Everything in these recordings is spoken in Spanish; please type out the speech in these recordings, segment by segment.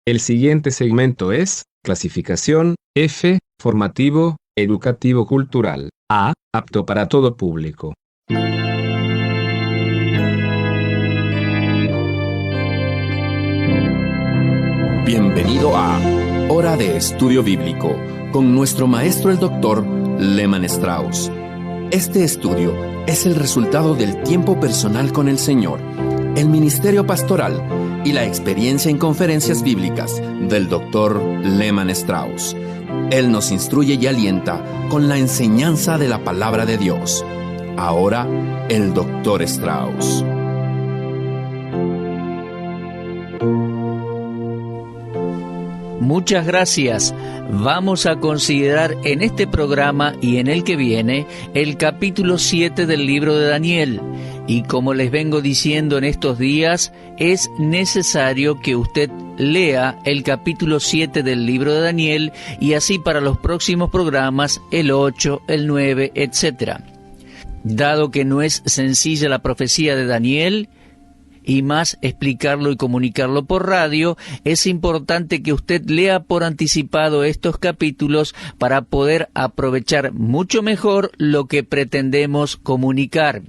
El siguiente segmento es clasificación F, formativo, educativo cultural. A, apto para todo público. Bienvenido a Hora de Estudio Bíblico con nuestro maestro el Dr. Lehman Strauss. Este estudio es el resultado del tiempo personal con el Señor, el ministerio pastoral y la experiencia en conferencias bíblicas del Dr. Lehman Strauss. Él nos instruye y alienta con la enseñanza de la palabra de Dios. Ahora, el Dr. Strauss. Muchas gracias. Vamos a considerar en este programa y en el que viene el capítulo 7 del libro de Daniel. Y como les vengo diciendo en estos días, es necesario que usted lea el capítulo 7 del libro de Daniel y así para los próximos programas el 8, el 9, etc. Dado que no es sencilla la profecía de Daniel, y más explicarlo y comunicarlo por radio, es importante que usted lea por anticipado estos capítulos para poder aprovechar mucho mejor lo que pretendemos comunicar.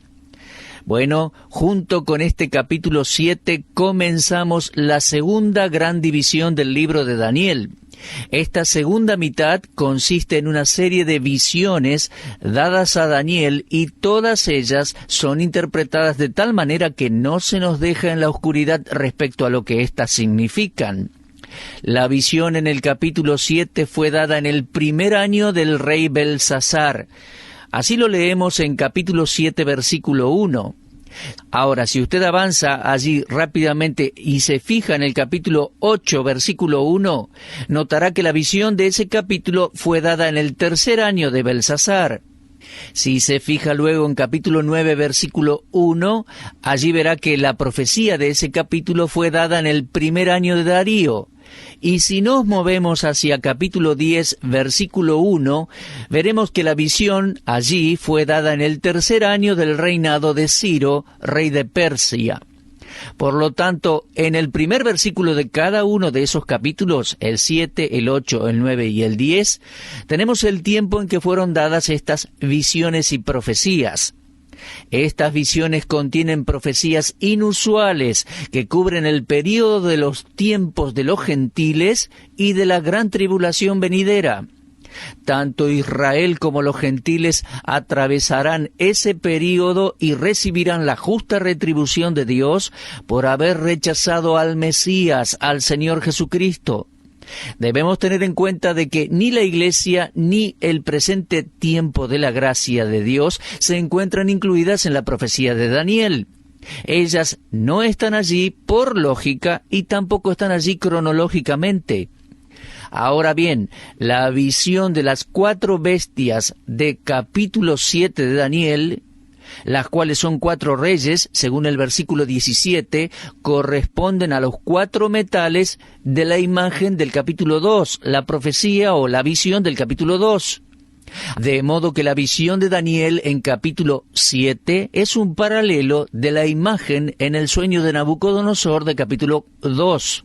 Bueno, junto con este capítulo 7 comenzamos la segunda gran división del libro de Daniel. Esta segunda mitad consiste en una serie de visiones dadas a Daniel y todas ellas son interpretadas de tal manera que no se nos deja en la oscuridad respecto a lo que éstas significan. La visión en el capítulo 7 fue dada en el primer año del rey Belsasar. Así lo leemos en capítulo 7, versículo 1. Ahora, si usted avanza allí rápidamente y se fija en el capítulo 8, versículo 1, notará que la visión de ese capítulo fue dada en el tercer año de Belsasar. Si se fija luego en capítulo 9, versículo 1, allí verá que la profecía de ese capítulo fue dada en el primer año de Darío. Y si nos movemos hacia capítulo 10, versículo 1, veremos que la visión allí fue dada en el tercer año del reinado de Ciro, rey de Persia. Por lo tanto, en el primer versículo de cada uno de esos capítulos, el 7, el 8, el 9 y el 10, tenemos el tiempo en que fueron dadas estas visiones y profecías. Estas visiones contienen profecías inusuales que cubren el período de los tiempos de los gentiles y de la gran tribulación venidera. Tanto Israel como los gentiles atravesarán ese período y recibirán la justa retribución de Dios por haber rechazado al Mesías, al Señor Jesucristo. Debemos tener en cuenta de que ni la Iglesia ni el presente tiempo de la gracia de Dios se encuentran incluidas en la profecía de Daniel. Ellas no están allí por lógica y tampoco están allí cronológicamente. Ahora bien, la visión de las 4 bestias de capítulo 7 de Daniel, las cuales son 4 reyes, según el versículo 17, corresponden a los 4 metales de la imagen del capítulo 2, la profecía o la visión del capítulo 2. De modo que la visión de Daniel en capítulo 7 es un paralelo de la imagen en el sueño de Nabucodonosor de capítulo 2.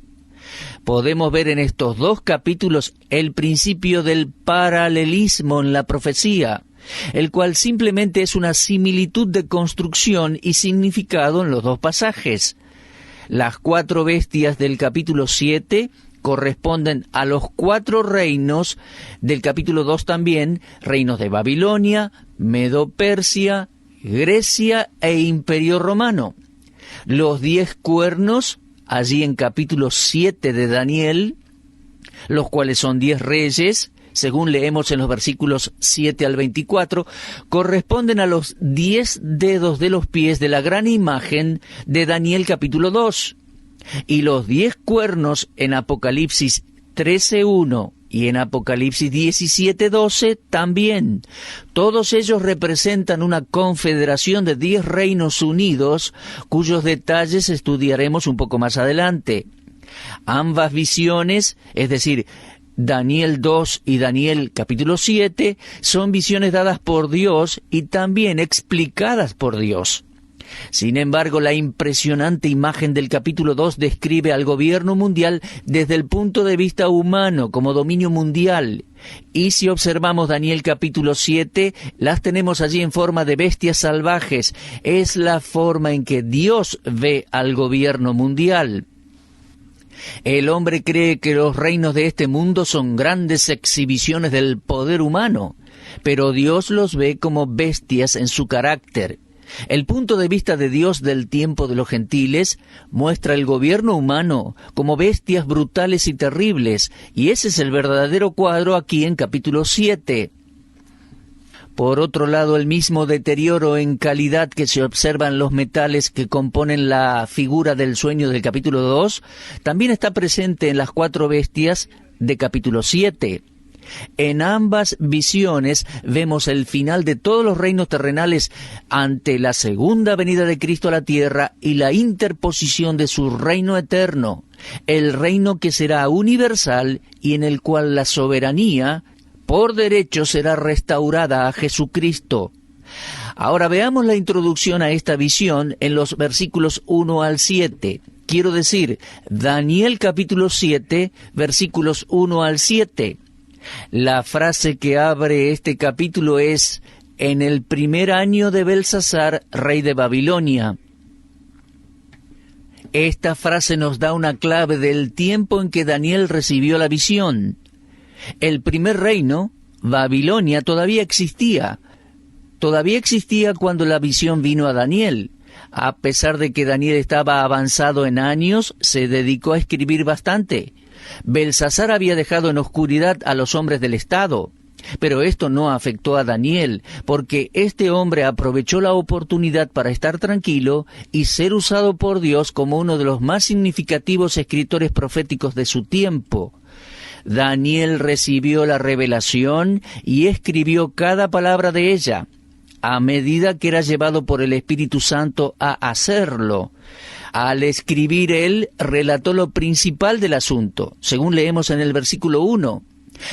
Podemos ver en estos 2 capítulos el principio del paralelismo en la profecía, el cual simplemente es una similitud de construcción y significado en los 2 pasajes. Las 4 bestias del capítulo 7 corresponden a los 4 reinos del capítulo 2 también, reinos de Babilonia, Medo-Persia, Grecia e Imperio Romano. Los 10 cuernos, allí en capítulo 7 de Daniel, los cuales son 10 reyes, según leemos en los versículos 7 al 24, corresponden a los 10 dedos de los pies de la gran imagen de Daniel capítulo 2. Y los 10 cuernos en Apocalipsis 13:1 y en Apocalipsis 17:12 también. Todos ellos representan una confederación de 10 reinos unidos, cuyos detalles estudiaremos un poco más adelante. Ambas visiones, es decir, Daniel 2 y Daniel capítulo 7, son visiones dadas por Dios y también explicadas por Dios. Sin embargo, la impresionante imagen del capítulo 2 describe al gobierno mundial desde el punto de vista humano, como dominio mundial. Y si observamos Daniel capítulo 7, las tenemos allí en forma de bestias salvajes. Es la forma en que Dios ve al gobierno mundial. El hombre cree que los reinos de este mundo son grandes exhibiciones del poder humano, pero Dios los ve como bestias en su carácter. El punto de vista de Dios del tiempo de los gentiles muestra el gobierno humano como bestias brutales y terribles, y ese es el verdadero cuadro aquí en capítulo 7. Por otro lado, el mismo deterioro en calidad que se observa en los metales que componen la figura del sueño del capítulo 2, también está presente en las 4 bestias de capítulo 7. En ambas visiones vemos el final de todos los reinos terrenales ante la segunda venida de Cristo a la tierra y la interposición de su reino eterno, el reino que será universal y en el cual la soberanía por derecho será restaurada a Jesucristo. Ahora veamos la introducción a esta visión en los versículos 1 al 7. Quiero decir, Daniel capítulo 7, versículos 1 al 7. La frase que abre este capítulo es: en el primer año de Belsasar, rey de Babilonia. Esta frase nos da una clave del tiempo en que Daniel recibió la visión. El primer reino, Babilonia, todavía existía. Todavía existía cuando la visión vino a Daniel. A pesar de que Daniel estaba avanzado en años, se dedicó a escribir bastante. Belsasar había dejado en oscuridad a los hombres del Estado, pero esto no afectó a Daniel, porque este hombre aprovechó la oportunidad para estar tranquilo y ser usado por Dios como uno de los más significativos escritores proféticos de su tiempo. Daniel recibió la revelación y escribió cada palabra de ella, a medida que era llevado por el Espíritu Santo a hacerlo. Al escribir él, relató lo principal del asunto, según leemos en el versículo 1,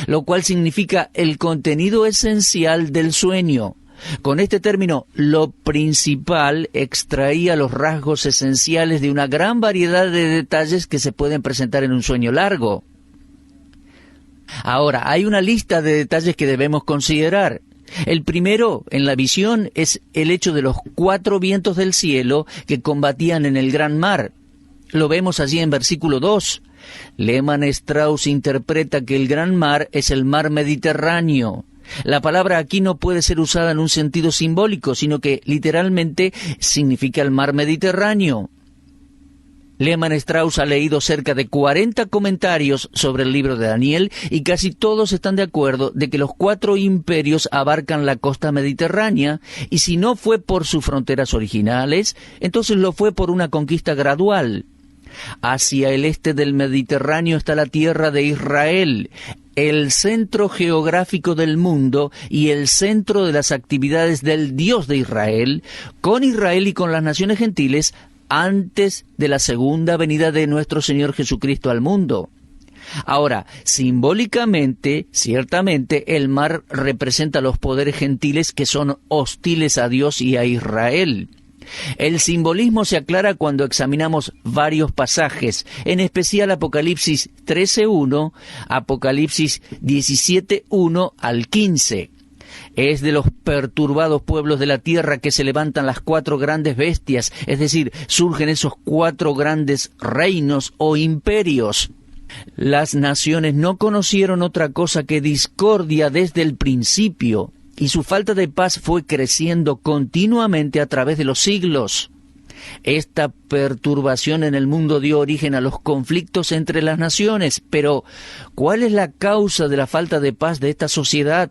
lo cual significa el contenido esencial del sueño. Con este término, lo principal extraía los rasgos esenciales de una gran variedad de detalles que se pueden presentar en un sueño largo. Ahora, hay una lista de detalles que debemos considerar. El primero en la visión es el hecho de los 4 vientos del cielo que combatían en el gran mar. Lo vemos allí en versículo 2. Lehmann Strauss interpreta que el gran mar es el mar Mediterráneo. La palabra aquí no puede ser usada en un sentido simbólico, sino que literalmente significa el mar Mediterráneo. Lehmann Strauss ha leído cerca de 40 comentarios sobre el libro de Daniel y casi todos están de acuerdo de que los 4 imperios abarcan la costa mediterránea, y si no fue por sus fronteras originales, entonces lo fue por una conquista gradual. Hacia el este del Mediterráneo está la tierra de Israel, el centro geográfico del mundo y el centro de las actividades del Dios de Israel, con Israel y con las naciones gentiles, antes de la segunda venida de nuestro Señor Jesucristo al mundo. Ahora, simbólicamente, ciertamente, el mar representa los poderes gentiles que son hostiles a Dios y a Israel. El simbolismo se aclara cuando examinamos varios pasajes, en especial Apocalipsis 13:1, Apocalipsis 17:1 al 15. Es de los perturbados pueblos de la tierra que se levantan las 4 grandes bestias, es decir, surgen esos 4 grandes reinos o imperios. Las naciones no conocieron otra cosa que discordia desde el principio, y su falta de paz fue creciendo continuamente a través de los siglos. Esta perturbación en el mundo dio origen a los conflictos entre las naciones, pero ¿cuál es la causa de la falta de paz de esta sociedad?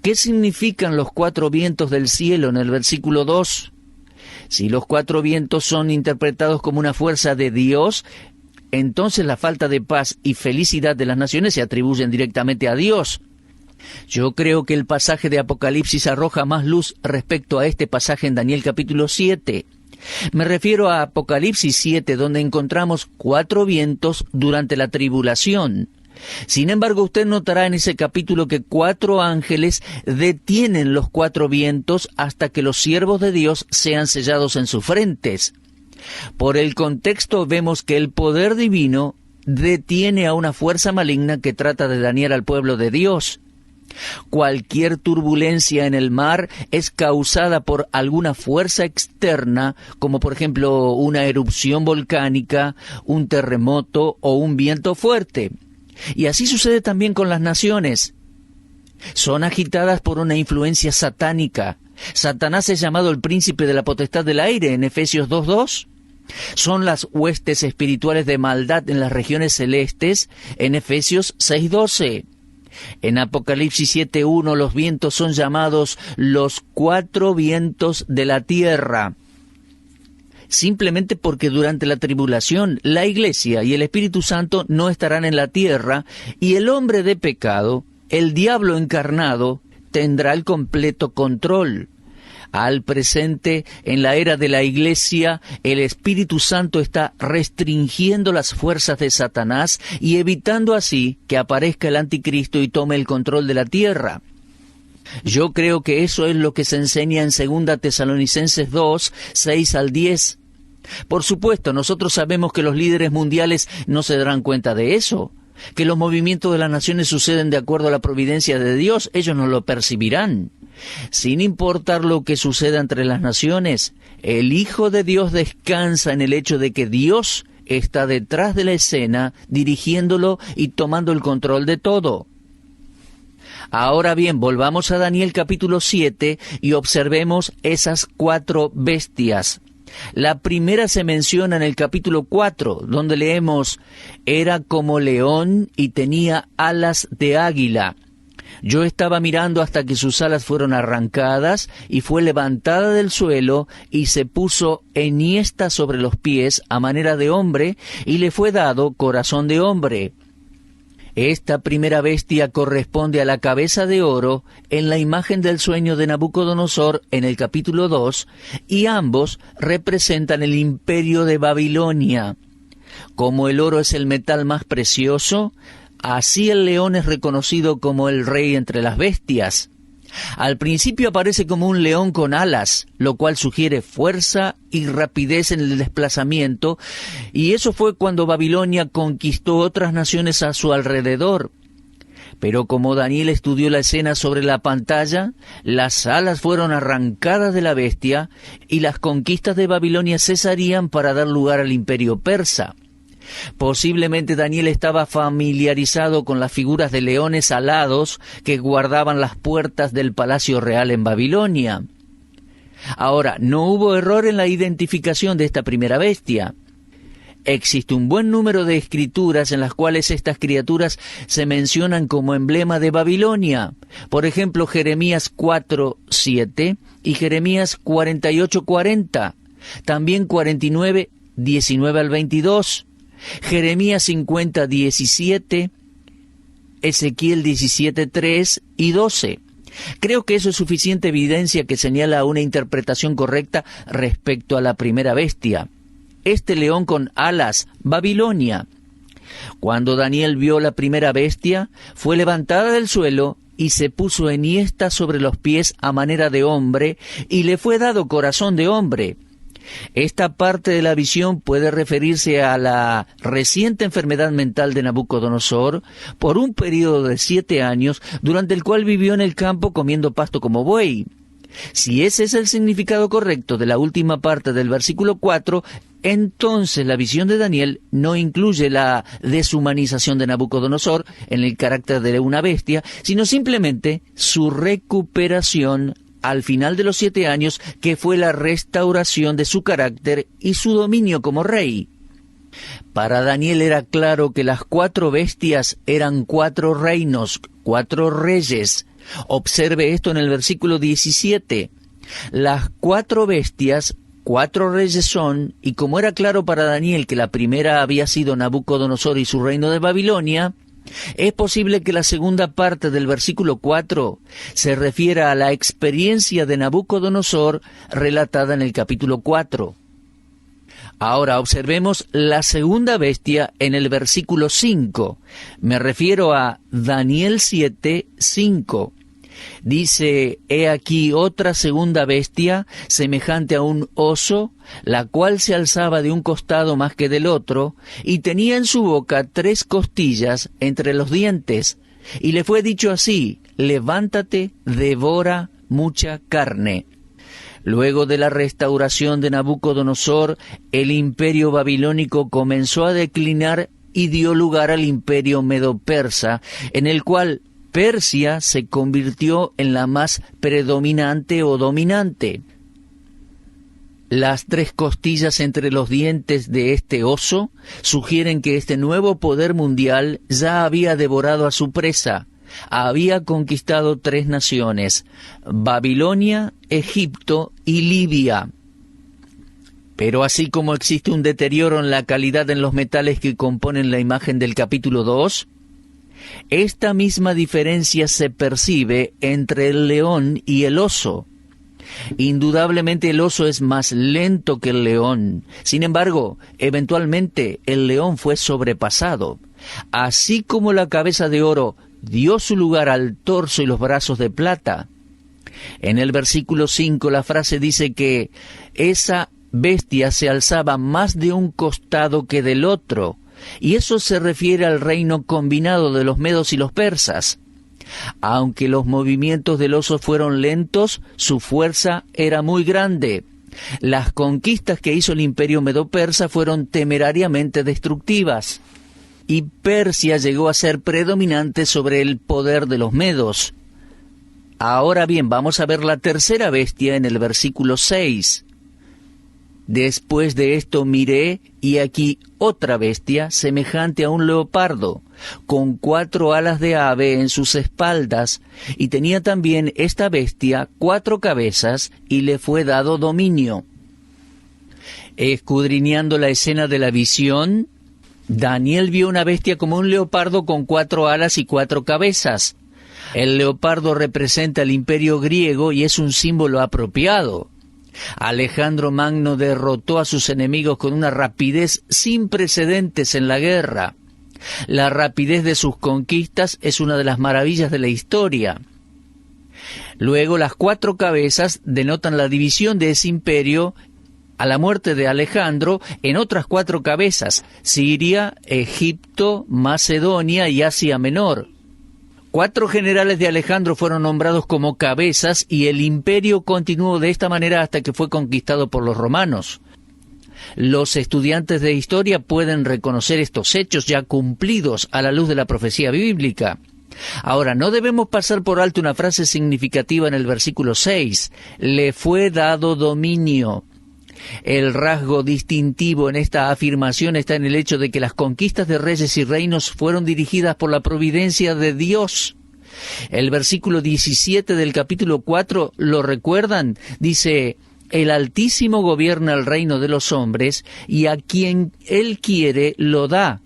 ¿Qué significan los 4 vientos del cielo en el versículo 2? Si los 4 vientos son interpretados como una fuerza de Dios, entonces la falta de paz y felicidad de las naciones se atribuyen directamente a Dios. Yo creo que el pasaje de Apocalipsis arroja más luz respecto a este pasaje en Daniel capítulo 7. Me refiero a Apocalipsis 7, donde encontramos 4 vientos durante la tribulación. Sin embargo, usted notará en ese capítulo que 4 ángeles detienen los 4 vientos hasta que los siervos de Dios sean sellados en sus frentes. Por el contexto vemos que el poder divino detiene a una fuerza maligna que trata de dañar al pueblo de Dios. Cualquier turbulencia en el mar es causada por alguna fuerza externa, como por ejemplo una erupción volcánica, un terremoto o un viento fuerte. Y así sucede también con las naciones. Son agitadas por una influencia satánica. Satanás es llamado el príncipe de la potestad del aire en Efesios 2:2. Son las huestes espirituales de maldad en las regiones celestes en Efesios 6:12. En Apocalipsis 7:1 los vientos son llamados los 4 vientos de la tierra. Simplemente porque durante la tribulación la Iglesia y el Espíritu Santo no estarán en la tierra y el hombre de pecado, el diablo encarnado, tendrá el completo control. Al presente, en la era de la Iglesia, el Espíritu Santo está restringiendo las fuerzas de Satanás y evitando así que aparezca el anticristo y tome el control de la tierra. Yo creo que eso es lo que se enseña en 2 Tesalonicenses 2, 6 al 10. Por supuesto, nosotros sabemos que los líderes mundiales no se darán cuenta de eso, que los movimientos de las naciones suceden de acuerdo a la providencia de Dios, ellos no lo percibirán. Sin importar lo que suceda entre las naciones, el Hijo de Dios descansa en el hecho de que Dios está detrás de la escena, dirigiéndolo y tomando el control de todo. Ahora bien, volvamos a Daniel capítulo 7 y observemos esas 4 bestias. La primera se menciona en el capítulo 4, donde leemos: «Era como león y tenía alas de águila. Yo estaba mirando hasta que sus alas fueron arrancadas y fue levantada del suelo y se puso enhiesta sobre los pies a manera de hombre y le fue dado corazón de hombre». Esta primera bestia corresponde a la cabeza de oro en la imagen del sueño de Nabucodonosor en el capítulo 2, y ambos representan el imperio de Babilonia. Como el oro es el metal más precioso, así el león es reconocido como el rey entre las bestias. Al principio aparece como un león con alas, lo cual sugiere fuerza y rapidez en el desplazamiento, y eso fue cuando Babilonia conquistó otras naciones a su alrededor. Pero como Daniel estudió la escena sobre la pantalla, las alas fueron arrancadas de la bestia y las conquistas de Babilonia cesarían para dar lugar al imperio persa. Posiblemente Daniel estaba familiarizado con las figuras de leones alados que guardaban las puertas del palacio real en Babilonia. Ahora, no hubo error en la identificación de esta primera bestia. Existe un buen número de escrituras en las cuales estas criaturas se mencionan como emblema de Babilonia. Por ejemplo, Jeremías 4:7 y Jeremías 48:40. También 49:19 al 22. Jeremías 50:17, Ezequiel 17:3 y 12. Creo que eso es suficiente evidencia que señala una interpretación correcta respecto a la primera bestia. Este león con alas, Babilonia. Cuando Daniel vio la primera bestia, fue levantada del suelo y se puso enhiesta sobre los pies a manera de hombre, y le fue dado corazón de hombre. Esta parte de la visión puede referirse a la reciente enfermedad mental de Nabucodonosor por un periodo de 7 años, durante el cual vivió en el campo comiendo pasto como buey. Si ese es el significado correcto de la última parte del versículo 4, entonces la visión de Daniel no incluye la deshumanización de Nabucodonosor en el carácter de una bestia, sino simplemente su recuperación al final de los 7 años, que fue la restauración de su carácter y su dominio como rey. Para Daniel era claro que las 4 bestias eran 4 reinos, 4 reyes. Observe esto en el versículo 17. Las 4 bestias, 4 reyes son, y como era claro para Daniel que la primera había sido Nabucodonosor y su reino de Babilonia, es posible que la segunda parte del versículo 4 se refiera a la experiencia de Nabucodonosor relatada en el capítulo 4. Ahora observemos la segunda bestia en el versículo 5. Me refiero a Daniel 7, 5. Dice: «He aquí otra segunda bestia, semejante a un oso, la cual se alzaba de un costado más que del otro, y tenía en su boca 3 costillas entre los dientes. Y le fue dicho así: levántate, devora mucha carne». Luego de la restauración de Nabucodonosor, el imperio babilónico comenzó a declinar y dio lugar al imperio medo-persa, en el cual Persia se convirtió en la más predominante o dominante. Las 3 costillas entre los dientes de este oso sugieren que este nuevo poder mundial ya había devorado a su presa. Había conquistado 3 naciones: Babilonia, Egipto y Libia. Pero así como existe un deterioro en la calidad en los metales que componen la imagen del capítulo 2, esta misma diferencia se percibe entre el león y el oso. Indudablemente el oso es más lento que el león. Sin embargo, eventualmente el león fue sobrepasado. Así como la cabeza de oro dio su lugar al torso y los brazos de plata. En el versículo 5 la frase dice que esa bestia se alzaba más de un costado que del otro, y eso se refiere al reino combinado de los medos y los persas. Aunque los movimientos del oso fueron lentos, su fuerza era muy grande. Las conquistas que hizo el imperio medo-persa fueron temerariamente destructivas, y Persia llegó a ser predominante sobre el poder de los medos. Ahora bien, vamos a ver la tercera bestia en el versículo 6. Después de esto miré, y aquí otra bestia semejante a un leopardo, con 4 alas de ave en sus espaldas, y tenía también esta bestia 4 cabezas, y le fue dado dominio. Escudriñando la escena de la visión, Daniel vio una bestia como un leopardo con 4 alas y 4 cabezas. El leopardo representa el imperio griego y es un símbolo apropiado. Alejandro Magno derrotó a sus enemigos con una rapidez sin precedentes en la guerra. La rapidez de sus conquistas es una de las maravillas de la historia. Luego, las 4 cabezas denotan la división de ese imperio a la muerte de Alejandro en otras 4 cabezas: Siria, Egipto, Macedonia y Asia Menor. 4 generales de Alejandro fueron nombrados como cabezas, y el imperio continuó de esta manera hasta que fue conquistado por los romanos. Los estudiantes de historia pueden reconocer estos hechos ya cumplidos a la luz de la profecía bíblica. Ahora, no debemos pasar por alto una frase significativa en el versículo 6. Le fue dado dominio. El rasgo distintivo en esta afirmación está en el hecho de que las conquistas de reyes y reinos fueron dirigidas por la providencia de Dios. El versículo 17 del capítulo 4, ¿lo recuerdan? Dice: «El Altísimo gobierna el reino de los hombres, y a quien Él quiere lo da,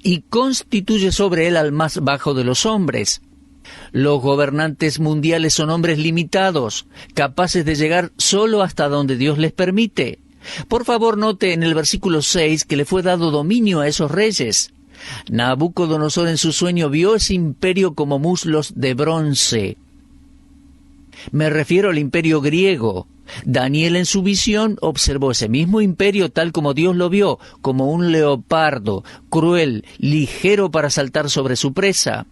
y constituye sobre él al más bajo de los hombres». Los gobernantes mundiales son hombres limitados, capaces de llegar solo hasta donde Dios les permite. Por favor, note en el versículo 6 que le fue dado dominio a esos reyes. Nabucodonosor en su sueño vio ese imperio como muslos de bronce. Me refiero al imperio griego. Daniel en su visión observó ese mismo imperio tal como Dios lo vio, como un leopardo, cruel, ligero para saltar sobre su presa.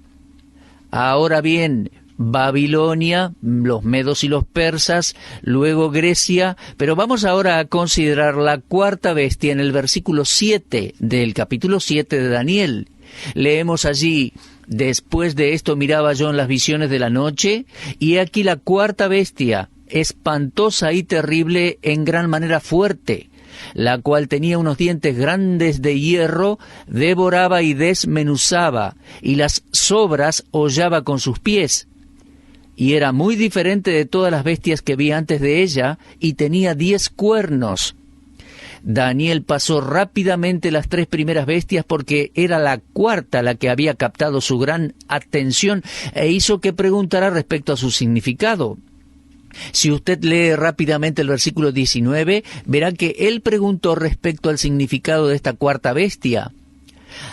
Ahora bien, Babilonia, los medos y los persas, luego Grecia, pero vamos ahora a considerar la cuarta bestia en el versículo 7 del capítulo 7 de Daniel. Leemos allí: «Después de esto miraba yo en las visiones de la noche, y he aquí la cuarta bestia, espantosa y terrible, en gran manera fuerte, la cual tenía unos dientes grandes de hierro, devoraba y desmenuzaba, y las sobras hollaba con sus pies. Y era muy diferente de todas las bestias que vi antes de ella, y tenía 10 cuernos. Daniel pasó rápidamente las 3 primeras bestias porque era la cuarta la que había captado su gran atención e hizo que preguntara respecto a su significado. Si usted lee rápidamente el versículo 19, verá que él preguntó respecto al significado de esta cuarta bestia.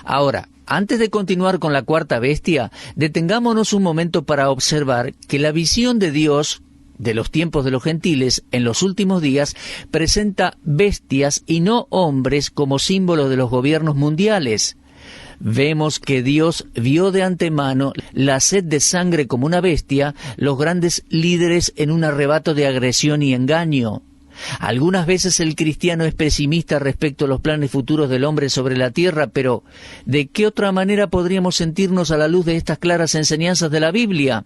Ahora, antes de continuar con la cuarta bestia, detengámonos un momento para observar que la visión de Dios de los tiempos de los gentiles en los últimos días presenta bestias y no hombres como símbolos de los gobiernos mundiales. Vemos que Dios vio de antemano la sed de sangre como una bestia, los grandes líderes en un arrebato de agresión y engaño. Algunas veces el cristiano es pesimista respecto a los planes futuros del hombre sobre la tierra, pero ¿de qué otra manera podríamos sentirnos a la luz de estas claras enseñanzas de la Biblia?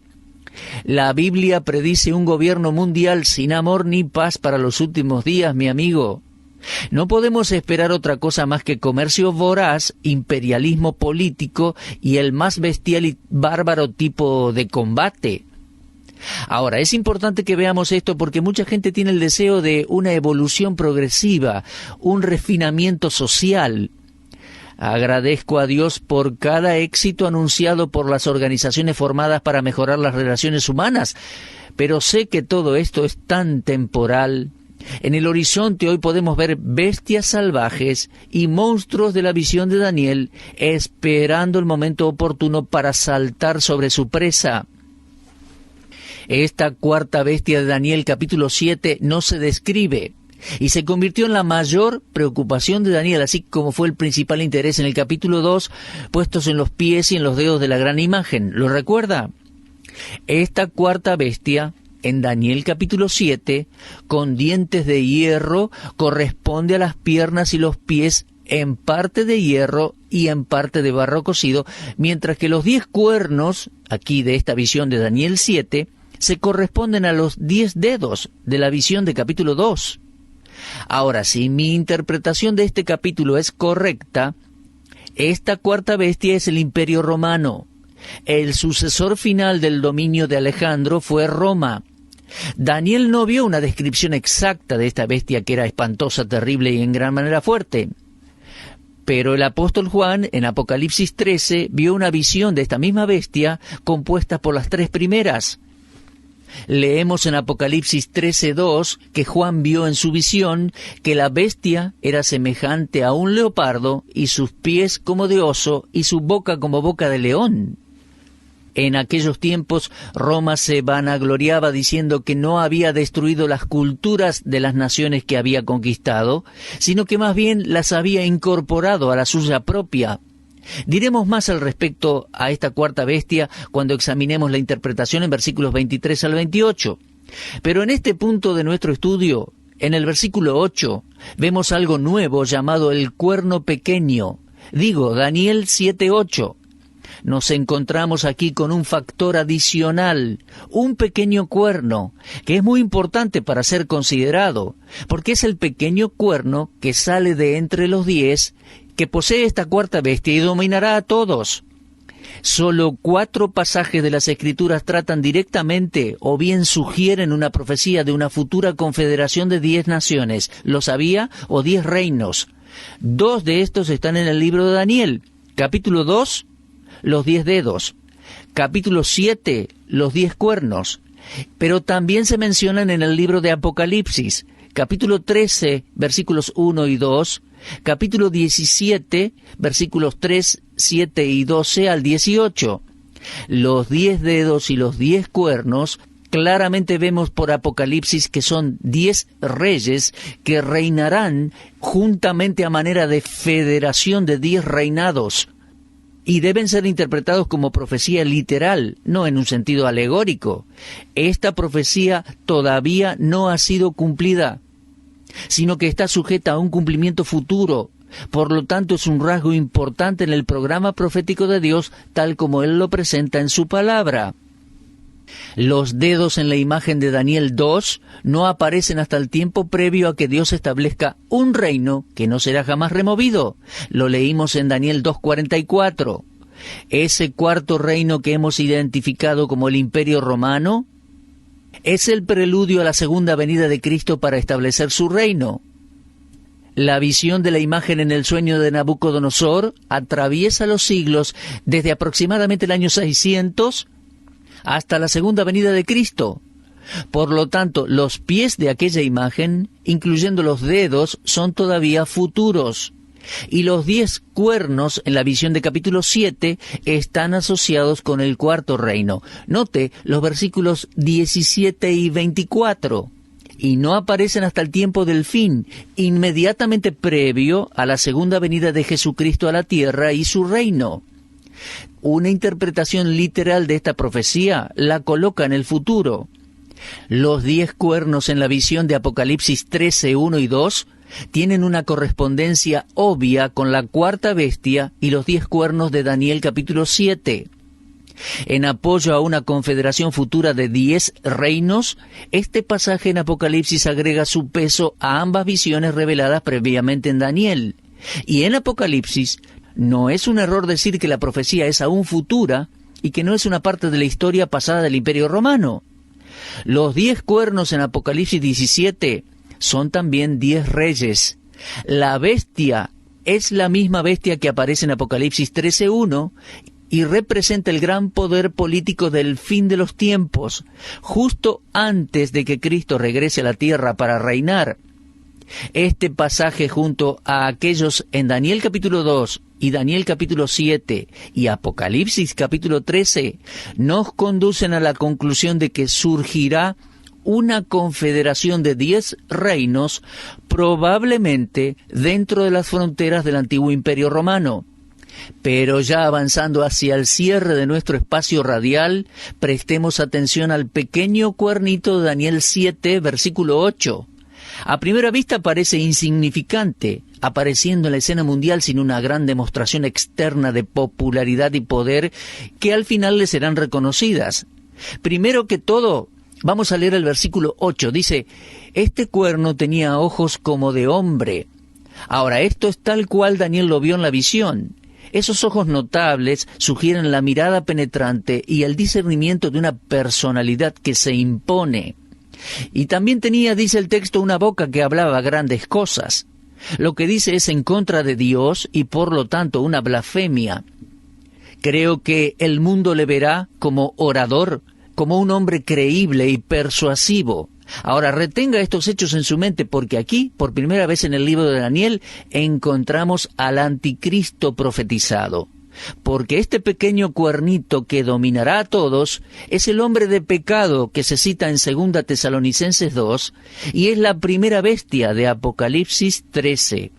La Biblia predice un gobierno mundial sin amor ni paz para los últimos días, mi amigo. No podemos esperar otra cosa más que comercio voraz, imperialismo político y el más bestial y bárbaro tipo de combate. Ahora, es importante que veamos esto porque mucha gente tiene el deseo de una evolución progresiva, un refinamiento social. Agradezco a Dios por cada éxito anunciado por las organizaciones formadas para mejorar las relaciones humanas, pero sé que todo esto es tan temporal. En el horizonte hoy podemos ver bestias salvajes y monstruos de la visión de Daniel esperando el momento oportuno para saltar sobre su presa. Esta cuarta bestia de Daniel capítulo 7 no se describe y se convirtió en la mayor preocupación de Daniel, así como fue el principal interés en el capítulo 2, puestos en los pies y en los dedos de la gran imagen. ¿Lo recuerda? Esta cuarta bestia en Daniel capítulo 7, con dientes de hierro, corresponde a las piernas y los pies en parte de hierro y en parte de barro cocido, mientras que los 10 cuernos, aquí de esta visión de Daniel 7, se corresponden a los 10 dedos de la visión de capítulo 2. Ahora, si mi interpretación de este capítulo es correcta, esta cuarta bestia es el Imperio Romano. El sucesor final del dominio de Alejandro fue Roma. Daniel no vio una descripción exacta de esta bestia que era espantosa, terrible y en gran manera fuerte. Pero el apóstol Juan, en Apocalipsis 13, vio una visión de esta misma bestia compuesta por las 3 primeras. Leemos en Apocalipsis 13:2 que Juan vio en su visión que la bestia era semejante a un leopardo y sus pies como de oso y su boca como boca de león. En aquellos tiempos Roma se vanagloriaba diciendo que no había destruido las culturas de las naciones que había conquistado, sino que más bien las había incorporado a la suya propia. Diremos más al respecto a esta cuarta bestia cuando examinemos la interpretación en versículos 23 al 28. Pero en este punto de nuestro estudio, en el versículo 8, vemos algo nuevo llamado el cuerno pequeño. Daniel 7:8. Nos encontramos aquí con un factor adicional, un pequeño cuerno, que es muy importante para ser considerado, porque es el pequeño cuerno que sale de entre los 10, que posee esta cuarta bestia y dominará a todos. Solo 4 pasajes de las Escrituras tratan directamente o bien sugieren una profecía de una futura confederación de 10 naciones, ¿lo sabía? O 10 reinos. 2 de estos están en el libro de Daniel. Capítulo 2, los 10 dedos. Capítulo 7, los 10 cuernos. Pero también se mencionan en el libro de Apocalipsis. Capítulo 13, versículos 1 y 2. Capítulo 17, versículos 3, 7 y 12 al 18. Los 10 dedos y los 10 cuernos, claramente vemos por Apocalipsis que son 10 reyes que reinarán juntamente a manera de federación de 10 reinados. Y deben ser interpretados como profecía literal, no en un sentido alegórico. Esta profecía todavía no ha sido cumplida, sino que está sujeta a un cumplimiento futuro. Por lo tanto, es un rasgo importante en el programa profético de Dios, tal como Él lo presenta en su palabra. Los dedos en la imagen de Daniel 2 no aparecen hasta el tiempo previo a que Dios establezca un reino que no será jamás removido. Lo leímos en Daniel 2:44. Ese cuarto reino que hemos identificado como el Imperio Romano es el preludio a la segunda venida de Cristo para establecer su reino. La visión de la imagen en el sueño de Nabucodonosor atraviesa los siglos desde aproximadamente el año 600 hasta la segunda venida de Cristo. Por lo tanto, los pies de aquella imagen, incluyendo los dedos, son todavía futuros. Y los 10 cuernos en la visión de capítulo 7 están asociados con el cuarto reino. Note los versículos 17 y 24. Y no aparecen hasta el tiempo del fin, inmediatamente previo a la segunda venida de Jesucristo a la tierra y su reino. Una interpretación literal de esta profecía la coloca en el futuro. Los 10 cuernos en la visión de Apocalipsis 13, 1 y 2 tienen una correspondencia obvia con la cuarta bestia y los 10 cuernos de Daniel capítulo 7. En apoyo a una confederación futura de 10 reinos, este pasaje en Apocalipsis agrega su peso a ambas visiones reveladas previamente en Daniel. Y en Apocalipsis no es un error decir que la profecía es aún futura y que no es una parte de la historia pasada del Imperio Romano. Los 10 cuernos en Apocalipsis 17 son también 10 reyes. La bestia es la misma bestia que aparece en Apocalipsis 13:1 y representa el gran poder político del fin de los tiempos, justo antes de que Cristo regrese a la tierra para reinar. Este pasaje, junto a aquellos en Daniel capítulo 2 y Daniel capítulo 7 y Apocalipsis capítulo 13, nos conducen a la conclusión de que surgirá una confederación de 10 reinos, probablemente dentro de las fronteras del antiguo Imperio Romano. Pero ya avanzando hacia el cierre de nuestro espacio radial, prestemos atención al pequeño cuernito de Daniel 7, versículo 8. A primera vista parece insignificante, apareciendo en la escena mundial sin una gran demostración externa de popularidad y poder que al final le serán reconocidas. Primero que todo, vamos a leer el versículo 8. Dice, este cuerno tenía ojos como de hombre. Ahora, esto es tal cual Daniel lo vio en la visión. Esos ojos notables sugieren la mirada penetrante y el discernimiento de una personalidad que se impone. Y también tenía, dice el texto, una boca que hablaba grandes cosas. Lo que dice es en contra de Dios y por lo tanto una blasfemia. Creo que el mundo le verá como orador, como un hombre creíble y persuasivo. Ahora, retenga estos hechos en su mente porque aquí, por primera vez en el libro de Daniel, encontramos al anticristo profetizado. Porque este pequeño cuernito que dominará a todos es el hombre de pecado que se cita en 2 Tesalonicenses 2 y es la primera bestia de Apocalipsis 13.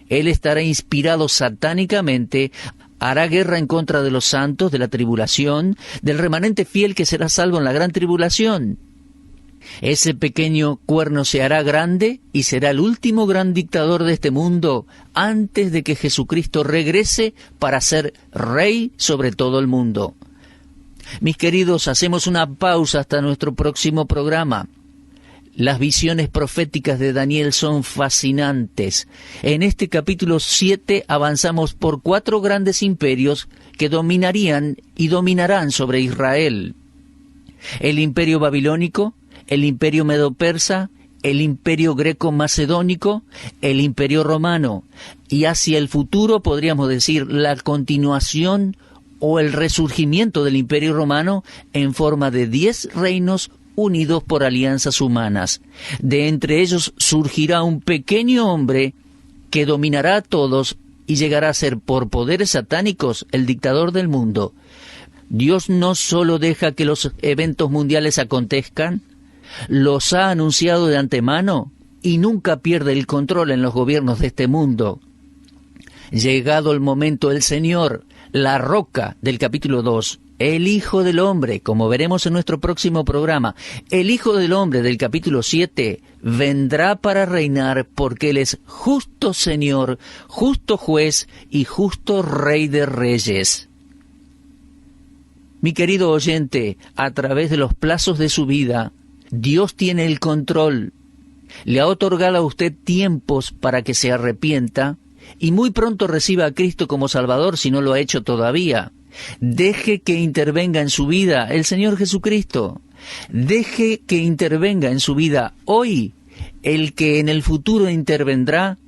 Él estará inspirado satánicamente, hará guerra en contra de los santos, de la tribulación, del remanente fiel que será salvo en la gran tribulación. Ese pequeño cuerno se hará grande y será el último gran dictador de este mundo antes de que Jesucristo regrese para ser rey sobre todo el mundo. Mis queridos, hacemos una pausa hasta nuestro próximo programa. Las visiones proféticas de Daniel son fascinantes. En este capítulo 7 avanzamos por 4 grandes imperios que dominarían y dominarán sobre Israel. El imperio babilónico, el imperio medo-persa, el imperio greco-macedónico, el imperio romano, y hacia el futuro podríamos decir la continuación o el resurgimiento del imperio romano en forma de 10 reinos unidos por alianzas humanas. De entre ellos surgirá un pequeño hombre que dominará a todos y llegará a ser por poderes satánicos el dictador del mundo. Dios no solo deja que los eventos mundiales acontezcan, los ha anunciado de antemano y nunca pierde el control en los gobiernos de este mundo. Llegado el momento, el Señor, la roca del capítulo 2, el Hijo del Hombre, como veremos en nuestro próximo programa, el Hijo del Hombre del capítulo 7, vendrá para reinar porque Él es justo Señor, justo juez y justo Rey de Reyes. Mi querido oyente, a través de los plazos de su vida, Dios tiene el control. Le ha otorgado a usted tiempos para que se arrepienta y muy pronto reciba a Cristo como Salvador si no lo ha hecho todavía. Deje que intervenga en su vida el Señor Jesucristo. Deje que intervenga en su vida hoy el que en el futuro intervendrá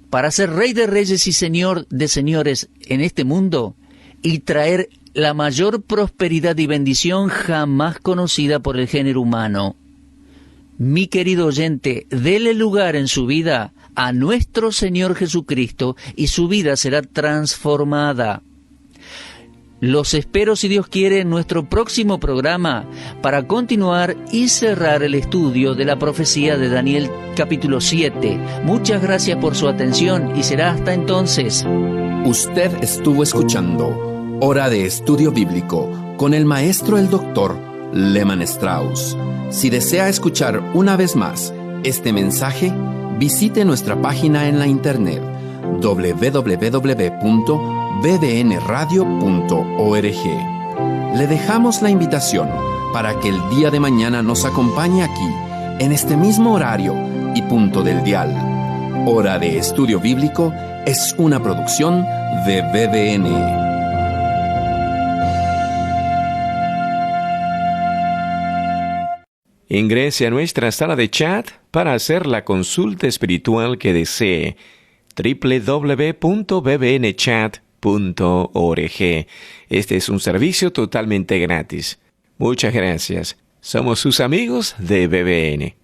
para ser Rey de Reyes y Señor de Señores en este mundo y traer la mayor prosperidad y bendición jamás conocida por el género humano. Mi querido oyente, dele lugar en su vida a nuestro Señor Jesucristo y su vida será transformada. Los espero, si Dios quiere, en nuestro próximo programa para continuar y cerrar el estudio de la profecía de Daniel capítulo 7. Muchas gracias por su atención y será hasta entonces. Usted estuvo escuchando Hora de Estudio Bíblico con el maestro el doctor Lehmann Strauss. Si desea escuchar una vez más este mensaje, visite nuestra página en la internet www.bbnradio.org. Le dejamos la invitación para que el día de mañana nos acompañe aquí, en este mismo horario y punto del dial. Hora de Estudio Bíblico es una producción de BBN. Ingrese a nuestra sala de chat para hacer la consulta espiritual que desee. www.bbnchat.org. Este es un servicio totalmente gratis. Muchas gracias. Somos sus amigos de BBN.